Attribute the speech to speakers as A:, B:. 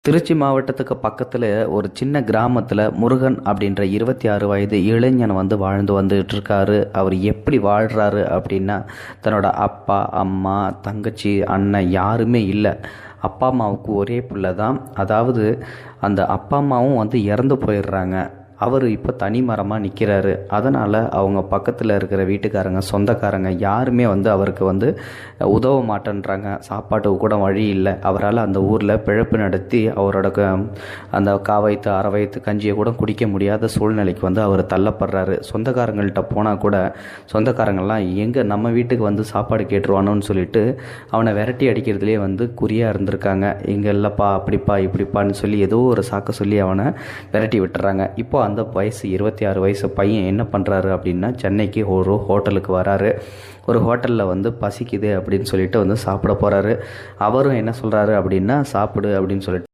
A: திருச்சி மாவட்டத்துக்கு பக்கத்தில் ஒரு சின்ன கிராமத்தில் முருகன் அப்படின்ற 26 வயது இளைஞன் வாழ்ந்து வந்துட்டு இருக்காரு. அவர் எப்படி வாழ்கிறாரு அப்படின்னா, தன்னோட அப்பா அம்மா தங்கச்சி அண்ணன் யாருமே இல்லை. அப்பா அம்மாவுக்கு ஒரே பிள்ளை தான். அதாவது அந்த அப்பா அம்மாவும் இறந்து போயிடுறாங்க. அவர் இப்போ தனி மரமாக நிற்கிறாரு. அதனால் அவங்க பக்கத்தில் இருக்கிற வீட்டுக்காரங்க சொந்தக்காரங்க யாருமே அவருக்கு உதவ மாட்டேன்றாங்க. சாப்பாட்டுக்கு கூட வழி இல்லை. அவரால் அந்த ஊரில் பிழைப்பு நடத்தி அவரோட அந்த காவயத்து அறவயத்து கஞ்சியை கூட குடிக்க முடியாத சூழ்நிலைக்கு அவர் தள்ளப்படுறாரு. சொந்தக்காரங்கள்ட்ட போனால் கூட சொந்தக்காரங்கள்லாம் எங்கே நம்ம வீட்டுக்கு சாப்பாடு கேட்டுருவானோன்னு சொல்லிட்டு அவனை விரட்டி அடிக்கிறதுலேயே குறியாக இருந்திருக்காங்க. இங்கே இல்லைப்பா அப்படிப்பா இப்படிப்பான்னு சொல்லி ஏதோ ஒரு சாக்க சொல்லி அவனை விரட்டி விட்டுறாங்க. இப்போ அந்த வயசு 26 வயசு பையன் என்ன பண்ணுறாரு அப்படின்னா, சென்னைக்கு ஒரு ஹோட்டலுக்கு வராரு. ஒரு ஹோட்டலில் பசிக்குது அப்படின்னு சொல்லிட்டு சாப்பிட போகிறாரு. அவரும் என்ன சொல்கிறாரு அப்படின்னா, சாப்பிடு அப்படின்னு சொல்லிட்டு